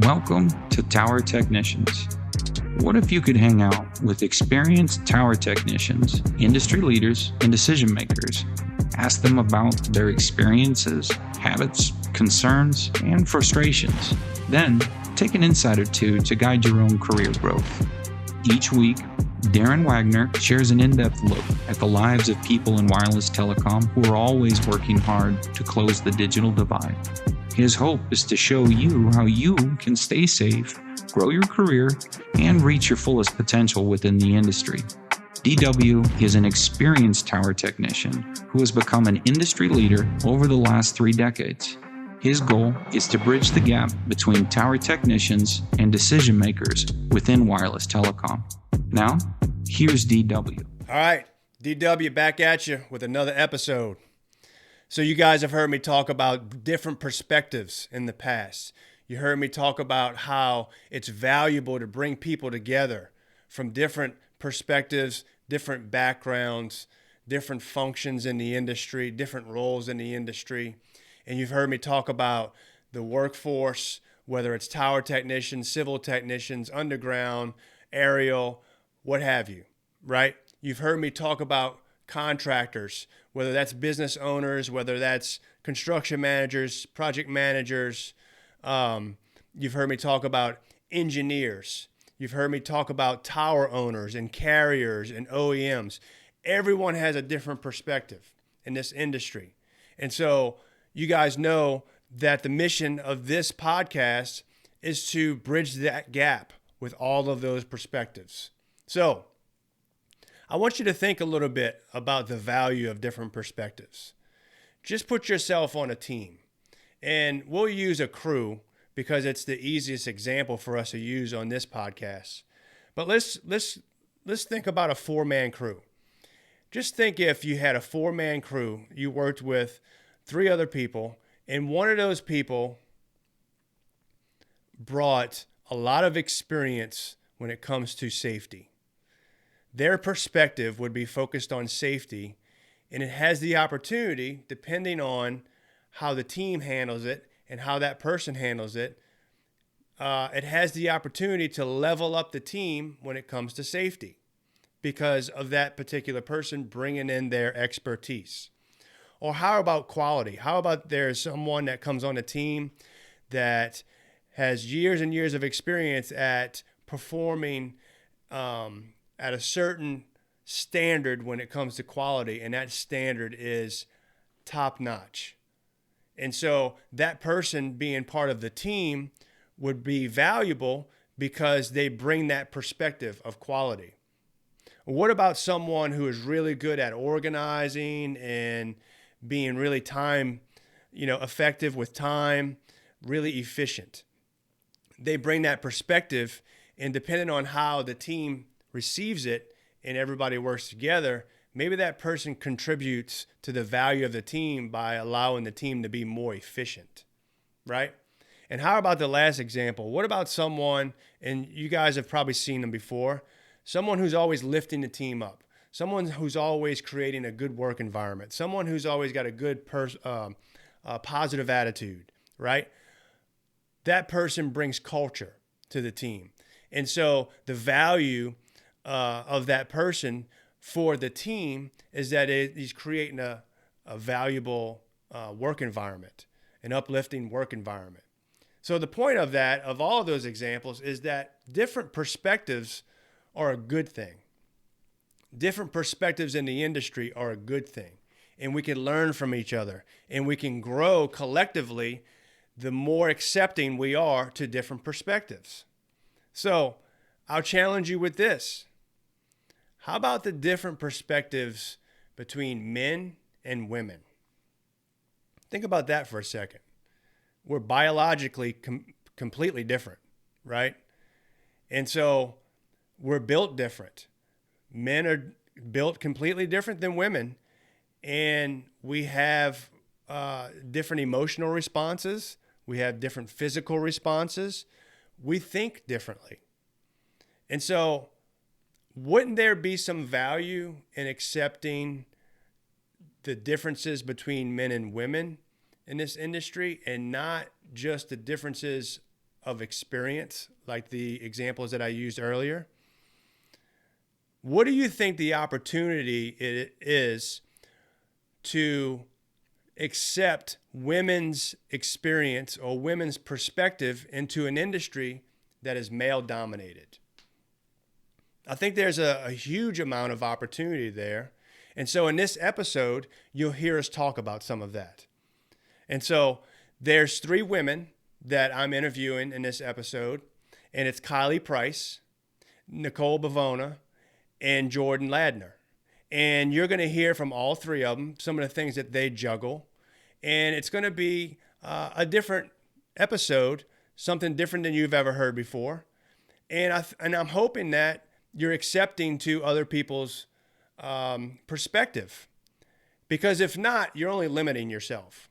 Welcome to Tower Technicians. What if you could hang out with experienced tower technicians, industry leaders, and decision makers? Ask them about their experiences, habits, concerns, and frustrations. Then, take an insight or two to guide your own career growth. Each week, Darren Wagner shares an in-depth look at the lives of people in wireless telecom who are always working hard to close the digital divide. His hope is to show you how you can stay safe, grow your career, and reach your fullest potential within the industry. DW is an experienced tower technician who has become an industry leader over the last 3 decades. His goal is to bridge the gap between tower technicians and decision makers within wireless telecom. Now, here's DW. All right, DW back at you with another episode. So you guys have heard me talk about different perspectives in the past. You heard me talk about how it's valuable to bring people together from different perspectives, different backgrounds, different functions in the industry, different roles in the industry. And you've heard me talk about the workforce, whether it's tower technicians, civil technicians, underground, aerial, what have you, right? You've heard me talk about contractors, whether that's business owners, whether that's construction managers, project managers. You've heard me talk about engineers. You've heard me talk about tower owners and carriers and OEMs. Everyone has a different perspective in this industry. And so you guys know that the mission of this podcast is to bridge that gap with all of those perspectives. So I want you to think a little bit about the value of different perspectives. Just put yourself on a team, and we'll use a crew because it's the easiest example for us to use on this podcast. But let's think about a 4-man crew. Just think if you had a 4-man crew, you worked with 3 other people, and one of those people brought a lot of experience when it comes to safety. Their perspective would be focused on safety, and it has the opportunity, depending on how the team handles it and how that person handles it, it has the opportunity to level up the team when it comes to safety because of that particular person bringing in their expertise. Or how about quality? How about there's someone that comes on the team that has years and years of experience at performing at a certain standard when it comes to quality, and that standard is top notch. And so that person being part of the team would be valuable because they bring that perspective of quality. What about someone who is really good at organizing and being really effective with time, really efficient? They bring that perspective, and depending on how the team receives it and everybody works together, maybe that person contributes to the value of the team by allowing the team to be more efficient, right? And how about the last example? What about someone, and you guys have probably seen them before, someone who's always lifting the team up, someone who's always creating a good work environment, someone who's always got a good positive attitude, right? That person brings culture to the team. And so the value of that person for the team is that he's creating a valuable work environment, an uplifting work environment. So the point of that, of all of those examples, is that different perspectives are a good thing. Different perspectives in the industry are a good thing. And we can learn from each other, and we can grow collectively the more accepting we are to different perspectives. So I'll challenge you with this. How about the different perspectives between men and women? Think about that for a second. We're biologically completely different, right? And so we're built different. Men are built completely different than women, and we have different emotional responses. We have different physical responses. We think differently. And so wouldn't there be some value in accepting the differences between men and women in this industry, and not just the differences of experience, like the examples that I used earlier, what do you think the opportunity it is to accept women's experience or women's perspective into an industry that is male dominated? I think there's a huge amount of opportunity there. And so in this episode, you'll hear us talk about some of that. And so there's 3 women that I'm interviewing in this episode, and it's Cylie Price, Nicole Bivona, and Jordyn Ladner. And you're going to hear from all 3 of them, some of the things that they juggle. And it's going to be a different episode, something different than you've ever heard before. And I'm hoping that you're accepting to other people's perspective, because if not, you're only limiting yourself.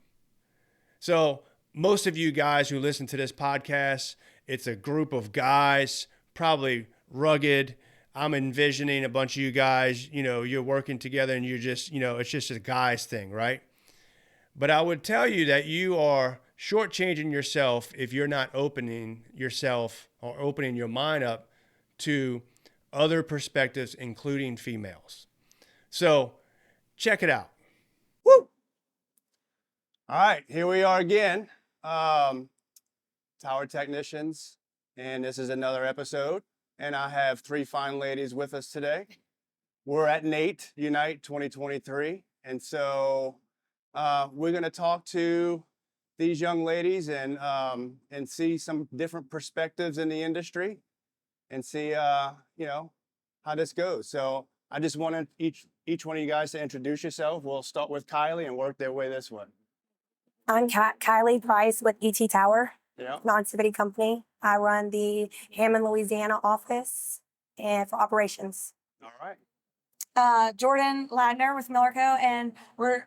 So most of you guys who listen to this podcast, it's a group of guys, probably rugged. I'm envisioning a bunch of you guys, you're working together and you're just, it's just a guy's thing, right? But I would tell you that you are shortchanging yourself if you're not opening yourself or opening your mind up to other perspectives, including females. So check it out. Woo! All right, here we are again, Tower Technicians, and this is another episode. And I have 3 fine ladies with us today. We're at NATE Unite 2023, and so we're going to talk to these young ladies and see some different perspectives in the industry, and see how this goes. So I just wanted each one of you guys to introduce yourself. We'll start with Cylie and work their way this way. I'm Cylie Price with ET Tower, Yeah. non-activity company. I run the Hammond, Louisiana office and for operations. All right. Jordyn Ladner with Millerco, and we're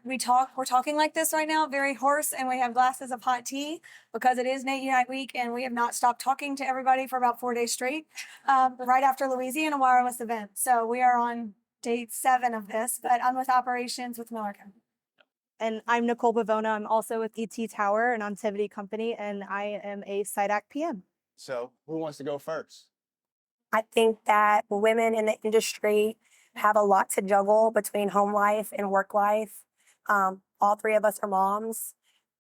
talking like this right now, very hoarse, and we have glasses of hot tea because it is NATE Unite Week, and we have not stopped talking to everybody for about 4 days straight, right after Louisiana Wireless event. So we are on day 7 of this, but I'm with operations with Millerco. And I'm Nicole Bivona. I'm also with ET Tower, an activity company, and I am a site act PM. So who wants to go first? I think that women in the industry have a lot to juggle between home life and work life. All 3 of us are moms,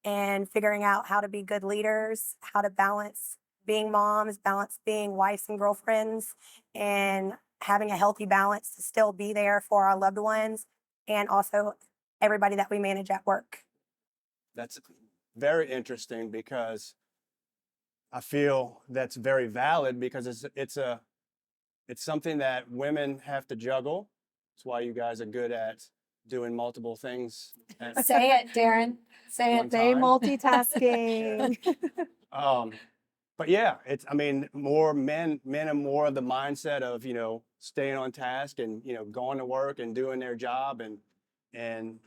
and figuring out how to be good leaders, how to balance being moms, balance being wives and girlfriends, and having a healthy balance to still be there for our loved ones and also everybody that we manage at work. That's very interesting, because I feel that's very valid, because it's something that women have to juggle. That's why you guys are good at doing multiple things. Say it, Darren. Say One it. They time. multitasking. But yeah, more men are more of the mindset of, staying on task and, going to work and doing their job, and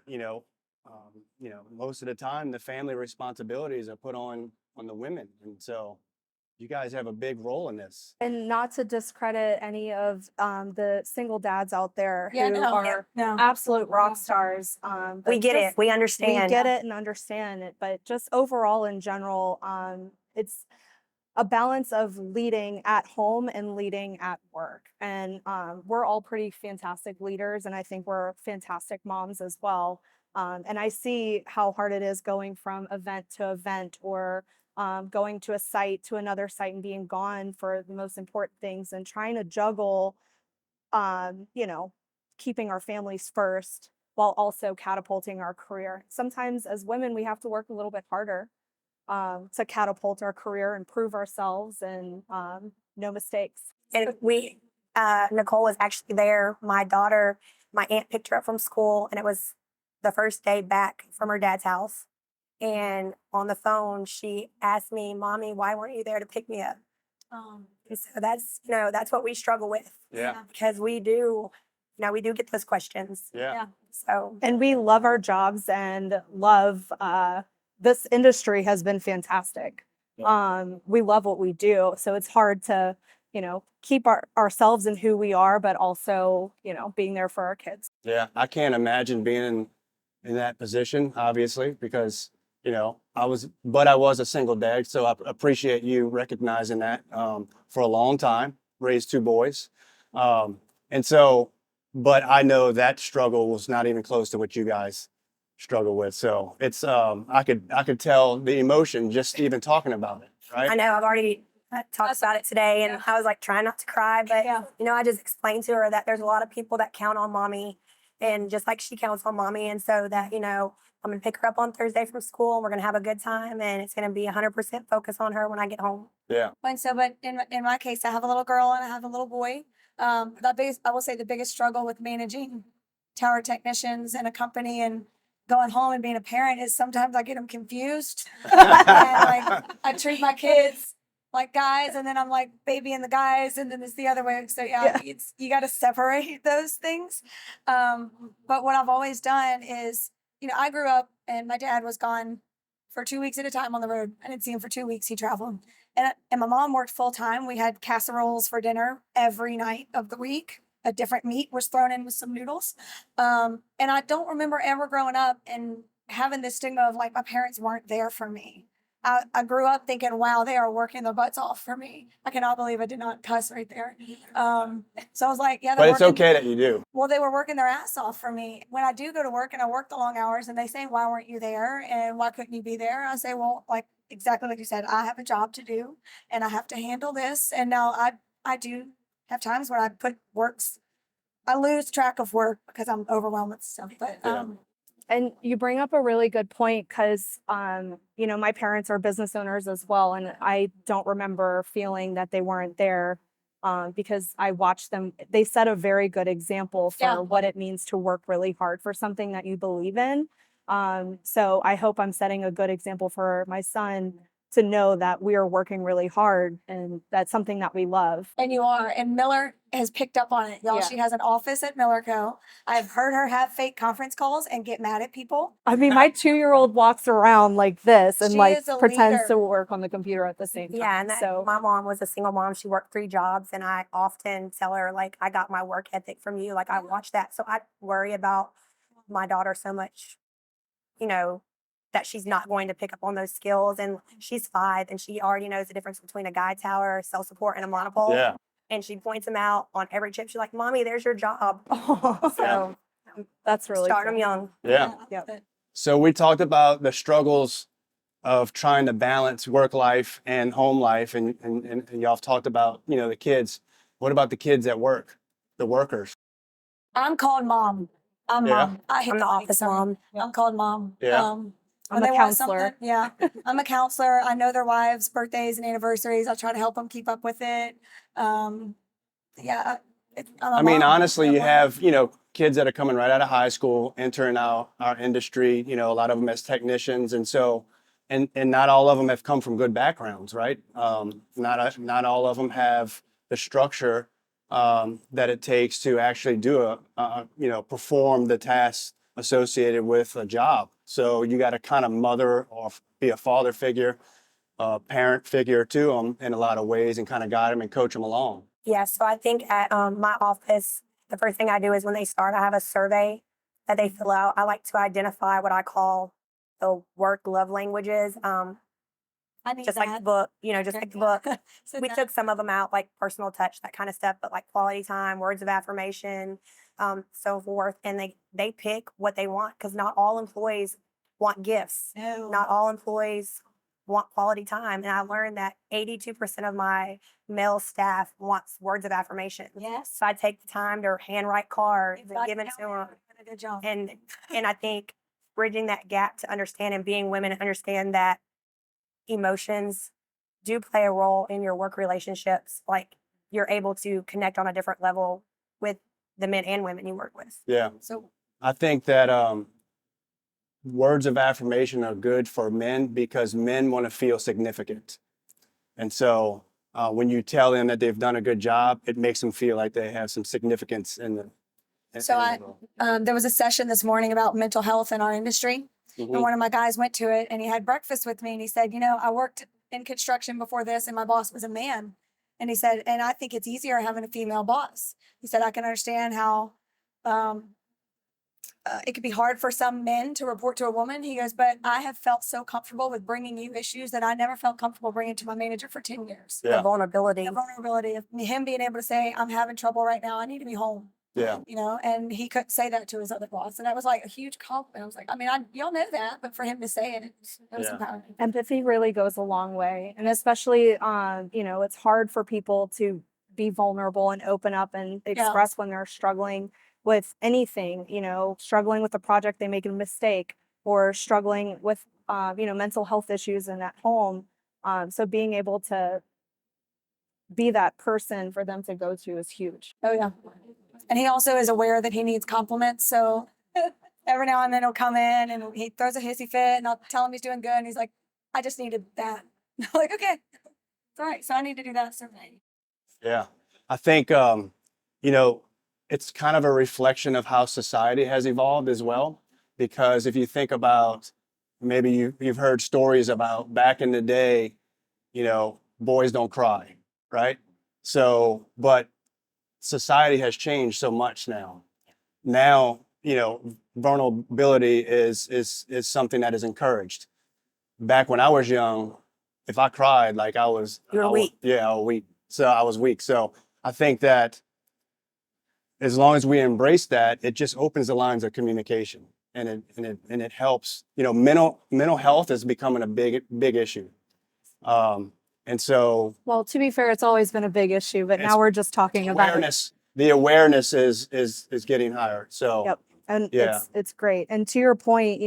most of the time the family responsibilities are put on the women. And so you guys have a big role in this. And not to discredit any of the single dads out there Yeah, who no, are no. absolute rock stars. But We get it. We understand. We get it and understand it. But just overall in general, it's a balance of leading at home and leading at work. And we're all pretty fantastic leaders, and I think we're fantastic moms as well. And I see how hard it is going from event to event, or going to a site to another site and being gone for the most important things, and trying to juggle, keeping our families first while also catapulting our career. Sometimes as women, we have to work a little bit harder to catapult our career and prove ourselves, and no mistakes. And Nicole was actually there. My aunt picked her up from school, and it was the first day back from her dad's house. And on the phone, she asked me, "Mommy, why weren't you there to pick me up?" And so that's what we struggle with. Yeah. Because we do get those questions. Yeah. So, And we love our jobs and love this industry has been fantastic. We love what we do. So it's hard to, keep ourselves and who we are, but also, being there for our kids. Yeah. I can't imagine being in that position, obviously, because But I was a single dad, so I appreciate you recognizing that. For a long time, raised 2 boys. And so, but I know that struggle was not even close to what you guys struggle with. So it's, I could tell the emotion just even talking about it, I right? know I've already talked about it today, and I was like trying not to cry, but I just explained to her that there's a lot of people that count on mommy, and just like she counts on mommy, and so that I'm gonna pick her up on Thursday from school, and we're gonna have a good time, and it's gonna be 100% focus on her when I get home. Yeah. And so, but in my case, I have a little girl and I have a little boy. I will say the biggest struggle with managing tower technicians in a company and going home and being a parent is sometimes I get them confused. And like I treat my kids like guys, and then I'm like babying the guys, and then it's the other way. So you got to separate those things. But what I've always done is, I grew up and my dad was gone for 2 weeks at a time on the road. I didn't see him for 2 weeks. He traveled. And my mom worked full time. We had casseroles for dinner every night of the week. A different meat was thrown in with some noodles. And I don't remember ever growing up and having this stigma of like my parents weren't there for me. I grew up thinking, wow, they are working their butts off for me. I cannot believe I did not cuss right there. So I was like, yeah, But it's okay that you do. Well, they were working their ass off for me. When I do go to work and I work the long hours and they say, why weren't you there? And why couldn't you be there? I say, well, like exactly like you said, I have a job to do and I have to handle this. And now I do have times when I lose track of work because I'm overwhelmed with stuff. But And you bring up a really good point because, my parents are business owners as well. And I don't remember feeling that they weren't there because I watched them. They set a very good example for what it means to work really hard for something that you believe in. So I hope I'm setting a good example for my son to know that we are working really hard and that's something that we love. And you are. And Miller has picked up on it, y'all. Yeah. She has an office at Miller Co. I've heard her have fake conference calls and get mad at people. I mean, my 2-year-old walks around like this and She like is a pretends leader. to work on the computer at the same time. Yeah, and so my mom was a single mom. She worked 3 jobs, and I often tell her, like, I got my work ethic from you. Like, I watched that. So I worry about my daughter so much, that she's not going to pick up on those skills. And she's 5, and she already knows the difference between a guide tower, cell support, and a monopole. Yeah. And she points them out on every chip. She's like, Mommy, there's your job. oh, So that's really start cool. them young. Yeah. Yep. So we talked about the struggles of trying to balance work life and home life, and y'all have talked about, the kids. What about the kids at work, the workers? I'm called mom. I'm mom. I'm the office mom. I'm called mom. Yeah. I'm a counselor. I'm a counselor. I know their wives' birthdays and anniversaries. I try to help them keep up with it. I'm a mom. Honestly, you have, kids that are coming right out of high school, entering our industry, a lot of them as technicians. And so, and not all of them have come from good backgrounds, right? Not all of them have the structure that it takes to actually do perform the tasks associated with a job. So you got to kind of mother or be a father figure, parent figure to them in a lot of ways and kind of guide them and coach them along. Yeah, so I think at my office, the first thing I do is when they start, I have a survey that they fill out. I like to identify what I call the work love languages. I need Just like the that. book, just like the book. So We that- took some of them out, like personal touch, that kind of stuff, but like quality time, words of affirmation, so forth. And they pick what they want because not all employees want gifts. No. Not all employees want quality time. And I learned that 82% of my male staff wants words of affirmation. Yes. So I take the time to handwrite cards and Got give it it. to them. A good job. And I think bridging that gap to understand and being women understand that emotions do play a role in your work relationships. Like you're able to connect on a different level with the men and women you work with. Yeah. So I think that words of affirmation are good for men because men want to feel significant. And so when you tell them that they've done a good job, it makes them feel like they have some significance in the. there was a session this morning about mental health in our industry. Mhm. And one of my guys went to it and he had breakfast with me and he said, I worked in construction before this and my boss was a man. And he said, and I think it's easier having a female boss. He said, I can understand how it could be hard for some men to report to a woman. He goes, but I have felt so comfortable with bringing you issues that I never felt comfortable bringing to my manager for 10 years. The Yeah. vulnerability. The vulnerability of him being able to say, I'm having trouble right now. I need to be home. Yeah. You know, and he couldn't say that to his other boss. And that was like a huge compliment. I was like, I mean, y'all know that, but for him to say it, it was Yeah. empowering. Empathy really goes a long way. And especially, it's hard for people to be vulnerable and open up and express when they're struggling with anything, struggling with a project, they make a mistake, or struggling with, mental health issues and at home. So being able to be that person for them to go to is huge. Oh, yeah. And he also is aware that he needs compliments. So every now and then he'll come in and he throws a hissy fit and I'll tell him he's doing good. And he's like, I just needed that. I'm like, okay, it's all right. So I need to do that. So Yeah. I think, it's kind of a reflection of how society has evolved as well. Because if you think about, maybe you've heard stories about back in the day, boys don't cry, right? So, but society has changed so much now. Now, vulnerability is something that is encouraged. Back when I was young, if I cried, like You were weak. Yeah, I was weak. So I was weak. So I think that as long as we embrace that, it just opens the lines of communication, and it helps. Mental health is becoming a big issue. And so, Well, to be fair, it's always been a big issue, but now we're just talking about it. awareness. The awareness is getting higher. So Yep. And Yeah. it's great. And to your point,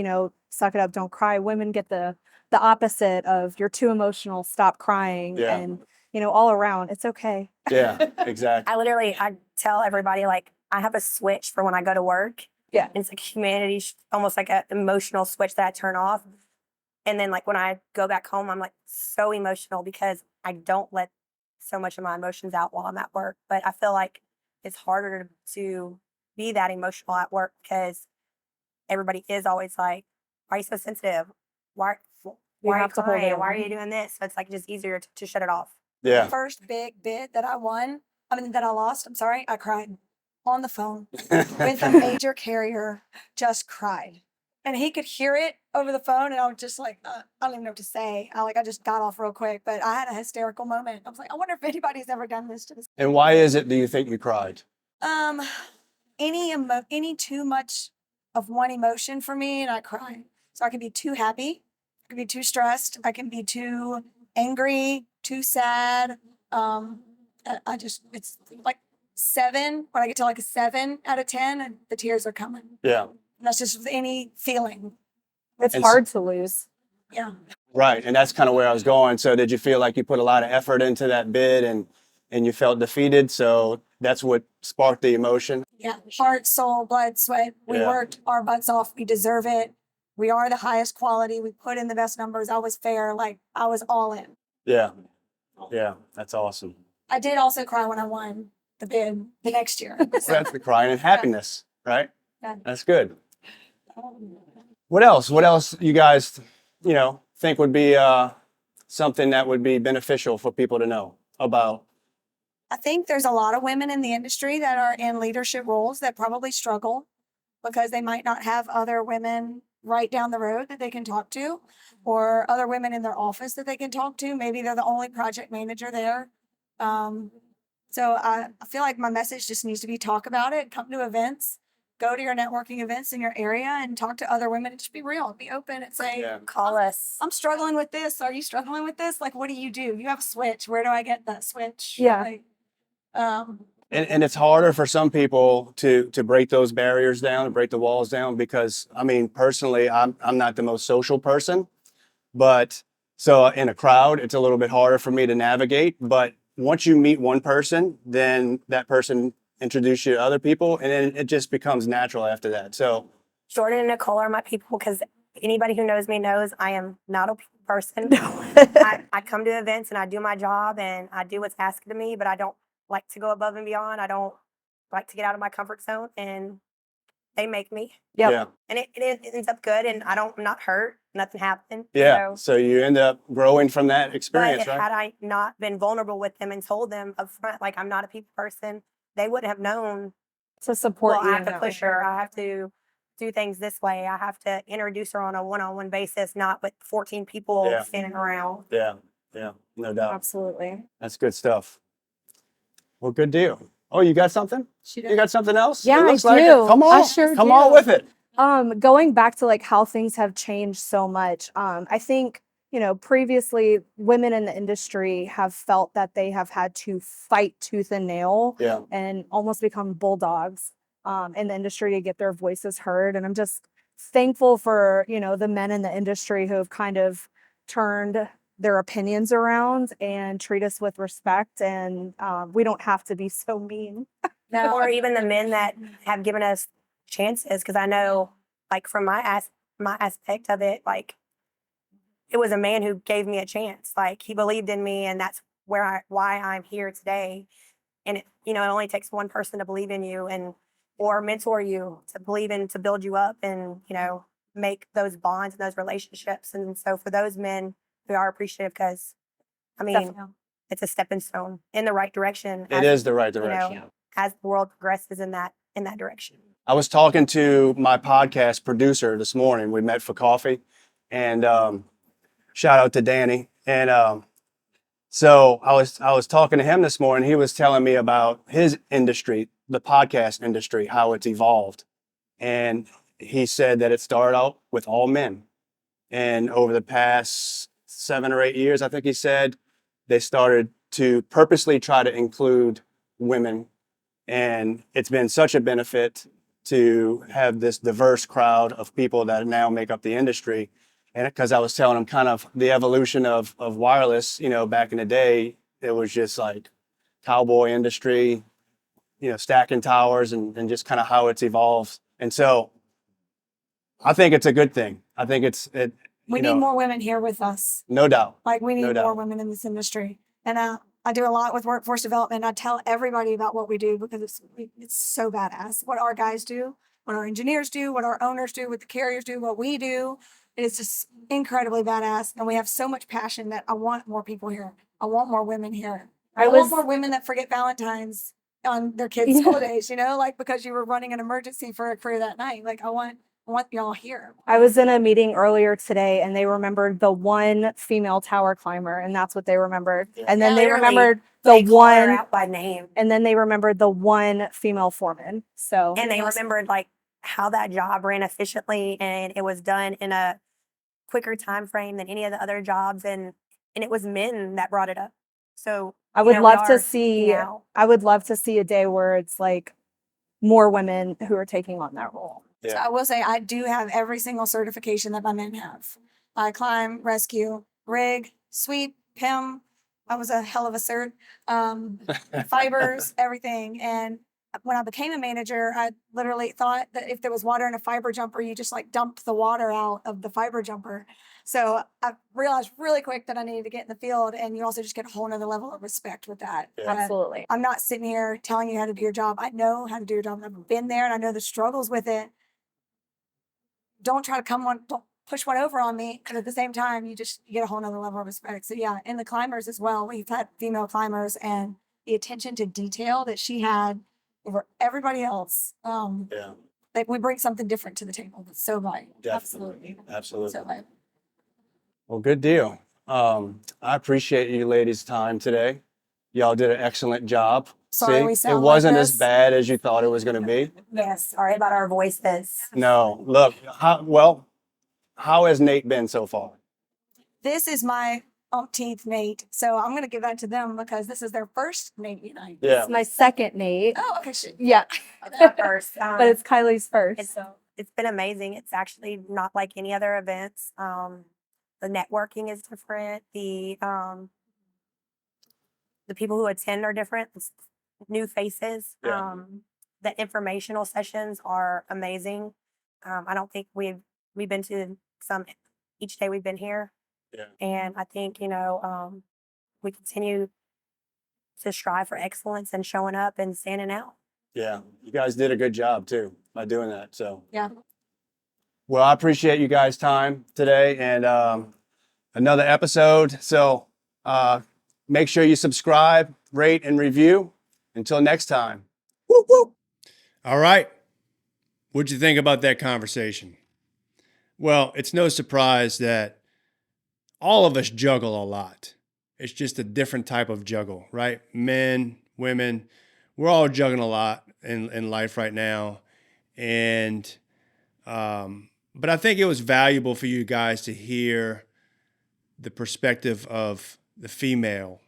suck it up, don't cry. Women get the opposite of you're too emotional, stop crying. Yeah. And, all around, it's okay. yeah, exactly. I tell everybody, like, I have a switch for when I go to work. Yeah. It's like humanity, almost like an emotional switch that I turn off. And then, like, when I go back home, I'm like so emotional because I don't let so much of my emotions out while I'm at work. But I feel like it's harder to be that emotional at work because everybody is always like, why are you so sensitive? Why are you have to hold crying? it Why are in. you doing this? So it's like just easier to shut it off. Yeah. the first big bid that I won, that I lost, I cried on the phone with a major carrier, just cried. And he could hear it over the phone, and I was just like, I don't even know what to say. I just got off real quick, but I had a hysterical moment. I was like, I wonder if anybody's ever done this to this. And why is it, do you think you cried? Any too much of one emotion for me, and I cry. So I can be too happy, I can be too stressed, I can be too angry, too sad. It's like 7. When I get to like a 7 out of 10, and the tears are coming. Yeah. And that's just any feeling. It's And hard to lose. Yeah. Right. And that's kind of where I was going. So did you feel like you put a lot of effort into that bid and you felt defeated? So that's what sparked the emotion? Yeah. Heart, soul, blood, sweat. We Yeah. worked our butts off. We deserve it. We are the highest quality. We put in the best numbers. I was fair. Like, I was all in. Yeah. Yeah. That's awesome. I did also cry when I won the bid the next year. That's the crying and happiness, right? Yeah. That's good. What else? What else you guys, think would be something that would be beneficial for people to know about? I think there's a lot of women in the industry that are in leadership roles that probably struggle because they might not have other women right down the road that they can talk to, or other women in their office that they can talk to. Maybe they're the only project manager there. So I feel like my message just needs to be talk about it, come to events, go to your networking events in your area and talk to other women and just be real, be open and say, Yeah. Call us. I'm struggling with this. Are you struggling with this? Like, what do? You have a switch. Where do I get that switch? Yeah. Like, And it's harder for some people to break those barriers down and break the walls down because, personally, I'm not the most social person, but so in a crowd, it's a little bit harder for me to navigate. But once you meet one person, then that person introduces you to other people, and then it just becomes natural after that. So Jordyn and Nicole are my people because anybody who knows me knows I am not a people person. I come to events and I do my job and I do what's asked of me, but I don't like to go above and beyond. I don't like to get out of my comfort zone, and they make me. Yep. yeah, And it ends up good, and I'm not hurt. Nothing happened. yeah. So, So you end up growing from that but experience, right? had I not been vulnerable with them and told them up front, like, I'm not a people person, they wouldn't have known, To support well, you. I have in to that push way. her. I have to do things this way. I have to introduce her on a one-on-one basis, not with 14 people Yeah. standing around. Yeah. Yeah. No doubt. Absolutely. That's good stuff. Well, good deal. Oh, you got something? You got something else? Yeah, It looks I like it. do. Come I on. sure Come do. on with it. Going back to like how things have changed so much. I think, previously women in the industry have felt that they have had to fight tooth and nail Yeah. and almost become bulldogs in the industry to get their voices heard. And I'm just thankful for, the men in the industry who have kind of turned their opinions around and treat us with respect. And we don't have to be so mean. Or even the men that have given us chances. Because I know, like, from my aspect of it, like, it was a man who gave me a chance. Like, he believed in me, and that's why I'm here today. And it only takes one person to believe in you or mentor you, to believe in, to build you up, and make those bonds and those relationships. And so for those men, we are appreciative, because Definitely. it's a stepping stone in the right direction. It is the right direction. As the world progresses in that direction. I was talking to my podcast producer this morning. We met for coffee, and shout out to Danny. And so I was talking to him this morning. He was telling me about his industry, the podcast industry, how it's evolved. And he said that it started out with all men. And over the past 7 or 8 years, I think he said, they started to purposely try to include women. And it's been such a benefit to have this diverse crowd of people that now make up the industry. And because I was telling him kind of the evolution of wireless, back in the day, it was just like cowboy industry, stacking towers, and just kind of how it's evolved. And so I think it's a good thing. I think We need more women here with us. No doubt. Like, we need No doubt. more women in this industry. And I do a lot with workforce development. I tell everybody about what we do, because it's so badass. What our guys do, what our engineers do, what our owners do, what the carriers do, what we do. It's just incredibly badass. And we have so much passion that I want more people here. I want more women here. I want more women that forget Valentine's on their kids' holidays, because you were running an emergency for a career that night. Like, I want y'all here. I was in a meeting earlier today, and they remembered the one female tower climber, and that's what they remembered. And then they remembered the call her one out by name. And then they remembered the one female foreman. So And they remembered, like, how that job ran efficiently, and it was done in a quicker time frame than any of the other jobs, and it was men that brought it up. So I would love to see a day where it's like more women who are taking on that role. Yeah. So I will say, I do have every single certification that my men have. I climb, rescue, rig, sweep, PIM. I was a hell of a cert. Fibers, everything. And when I became a manager, I literally thought that if there was water in a fiber jumper, you just like dump the water out of the fiber jumper. So I realized really quick that I needed to get in the field, and you also just get a whole nother level of respect with that. Yeah. Absolutely. I'm not sitting here telling you how to do your job. I know how to do your job. I've been there, and I know the struggles with it. Don't try to don't push one over on me, because at the same time, you get a whole nother level of respect. So yeah, and the climbers as well. We've had female climbers, and the attention to detail that she had over everybody else. Like, we bring something different to the table. That's so valuable. Definitely. Absolutely. So valuable. Well, good deal. I appreciate you ladies' time today. Y'all did an excellent job. Sorry we it sound wasn't like as this. bad as you thought it was going to be. Yes, sorry about our voices. No, look, how has Nate been so far? This is my umpteenth Nate, so I'm going to give that to them, because this is their first Nate Unite. Yeah. It's my second Nate. Oh, okay. Shit. Yeah. First, But it's Kylie's first. it's been amazing. It's actually not like any other events. The networking is different. The people who attend are different. It's new faces. Yeah. The informational sessions are amazing. I don't think we've been to some each day we've been here. Yeah. And I think, we continue to strive for excellence and showing up and standing out. Yeah. You guys did a good job too by doing that. So Yeah. well, I appreciate you guys' time today, and another episode. So make sure you subscribe, rate, and review. Until next time. Woo woo. All right. What'd you think about that conversation? Well, it's no surprise that all of us juggle a lot. It's just a different type of juggle, right? Men, women, we're all juggling a lot in life right now. And, but I think it was valuable for you guys to hear the perspective of the female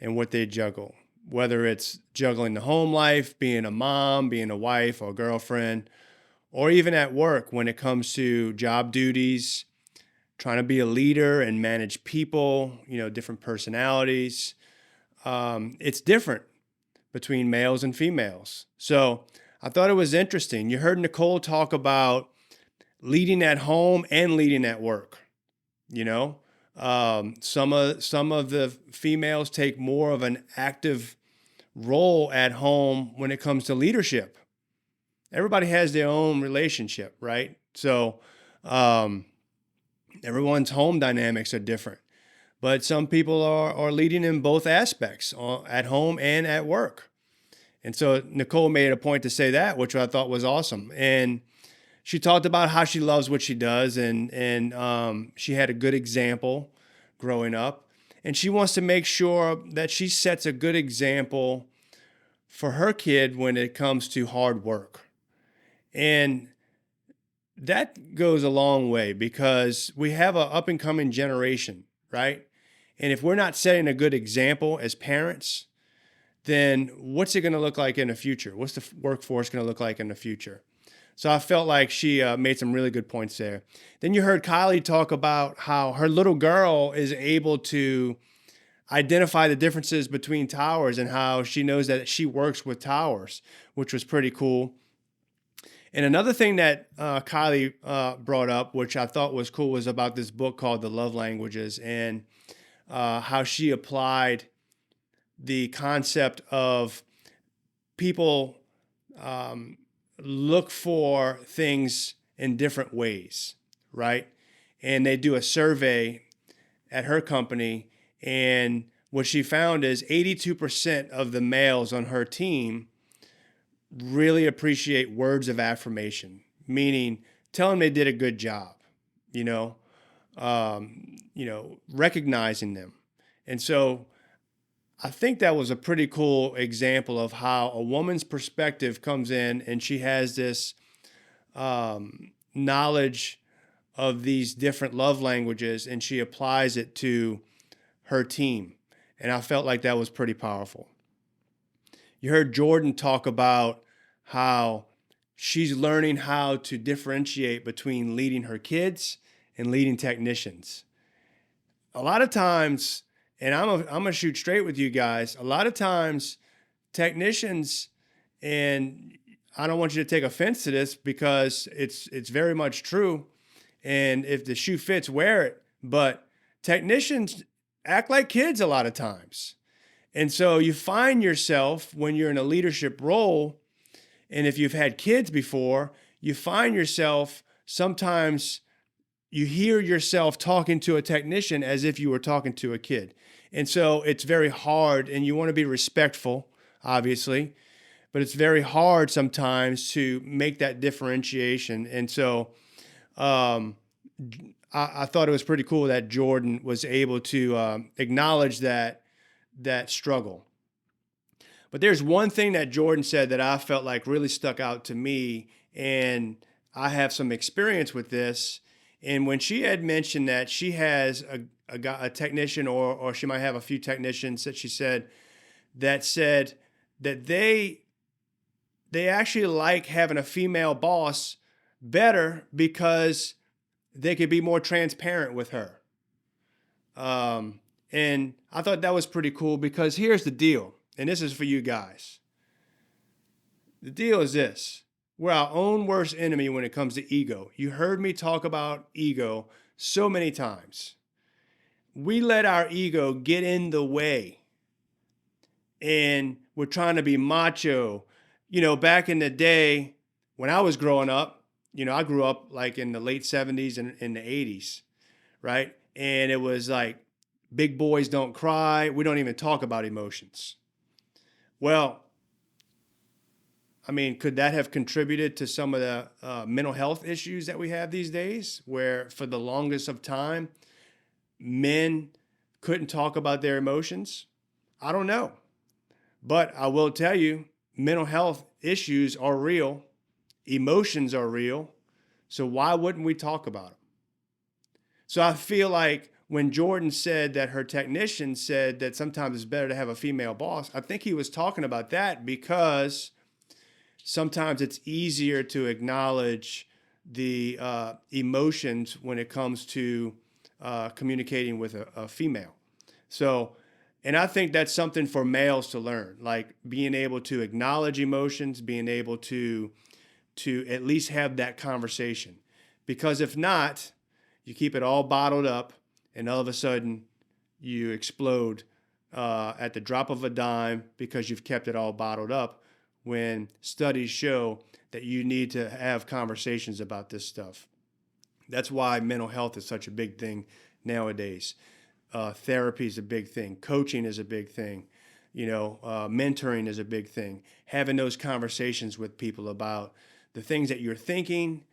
and what they juggle, whether it's juggling the home life, being a mom, being a wife or a girlfriend, or even at work when it comes to job duties, trying to be a leader and manage people, different personalities. It's different between males and females. So I thought it was interesting. You heard Nicole talk about leading at home and leading at work. Some of the females take more of an active role at home when it comes to leadership. Everybody has their own relationship, right? So everyone's home dynamics are different. But some people are leading in both aspects, at home and at work. And so Nicole made a point to say that, which I thought was awesome. And she talked about how she loves what she does, and she had a good example growing up. And she wants to make sure that she sets a good example for her kid when it comes to hard work. And that goes a long way because we have an up-and-coming generation, right? And if we're not setting a good example as parents, then what's it going to look like in the future? What's the workforce going to look like in the future? So I felt like she made some really good points there. Then you heard Cylie talk about how her little girl is able to identify the differences between towers and how she knows that she works with towers, which was pretty cool. And another thing that Cylie brought up, which I thought was cool, was about this book called The Love Languages and how she applied the concept of people look for things in different ways, right? And they do a survey at her company, and what she found is 82% of the males on her team really appreciate words of affirmation, meaning tell them they did a good job, recognizing them. And so I think that was a pretty cool example of how a woman's perspective comes in and she has this knowledge of these different love languages and she applies it to her team. And I felt like that was pretty powerful. You heard Jordyn talk about how she's learning how to differentiate between leading her kids and leading technicians. A lot of times, and I'm gonna shoot straight with you guys, a lot of times technicians, and I don't want you to take offense to this because it's very much true, and if the shoe fits, wear it, but technicians act like kids a lot of times. And so you find yourself when you're in a leadership role, and if you've had kids before, you find yourself sometimes you hear yourself talking to a technician as if you were talking to a kid. And so it's very hard, and you want to be respectful, obviously, but it's very hard sometimes to make that differentiation. And so I thought it was pretty cool that Jordyn was able to acknowledge that struggle. But there's one thing that Jordyn said that I felt like really stuck out to me, and I have some experience with this. And when she had mentioned that she has a technician, or she might have a few technicians that she said that they actually like having a female boss better because they could be more transparent with her. And I thought that was pretty cool because here's the deal, and this is for you guys. The deal is this. We're our own worst enemy when it comes to ego. You heard me talk about ego so many times. We let our ego get in the way, and we're trying to be macho. Back in the day when I was growing up, I grew up like in the late 70s and in the 80s, right? And it was like, big boys don't cry. We don't even talk about emotions. Well, I mean, could that have contributed to some of the mental health issues that we have these days, where for the longest of time, men couldn't talk about their emotions? I don't know. But I will tell you, mental health issues are real. Emotions are real. So why wouldn't we talk about them? So I feel like when Jordyn said that her technician said that sometimes it's better to have a female boss, I think he was talking about that because sometimes it's easier to acknowledge the emotions when it comes to communicating with a female. So, and I think that's something for males to learn, like being able to acknowledge emotions, being able to at least have that conversation. Because if not, you keep it all bottled up, and all of a sudden you explode at the drop of a dime because you've kept it all bottled up, when studies show that you need to have conversations about this stuff. That's why mental health is such a big thing nowadays. Therapy is a big thing. Coaching is a big thing. Mentoring is a big thing. Having those conversations with people about the things that you're thinking,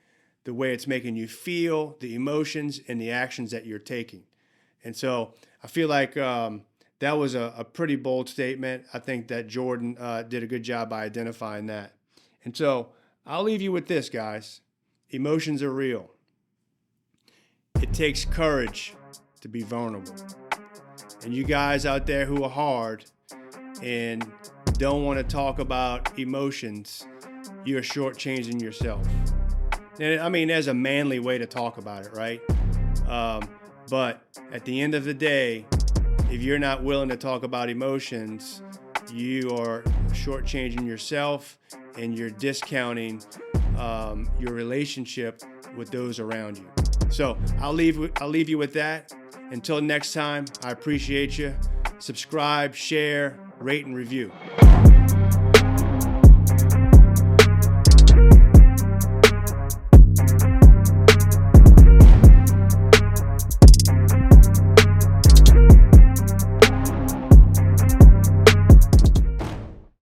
the way it's making you feel, the emotions, and the actions that you're taking. And so I feel like that was a pretty bold statement. I think that Jordyn did a good job by identifying that. And so I'll leave you with this, guys. Emotions are real. It takes courage to be vulnerable. And you guys out there who are hard and don't want to talk about emotions, you're shortchanging yourself. And I mean, there's a manly way to talk about it, right? But at the end of the day, if you're not willing to talk about emotions, you are shortchanging yourself and you're discounting your relationship with those around you. So I'll leave you with that. Until next time, I appreciate you. Subscribe, share, rate, and review.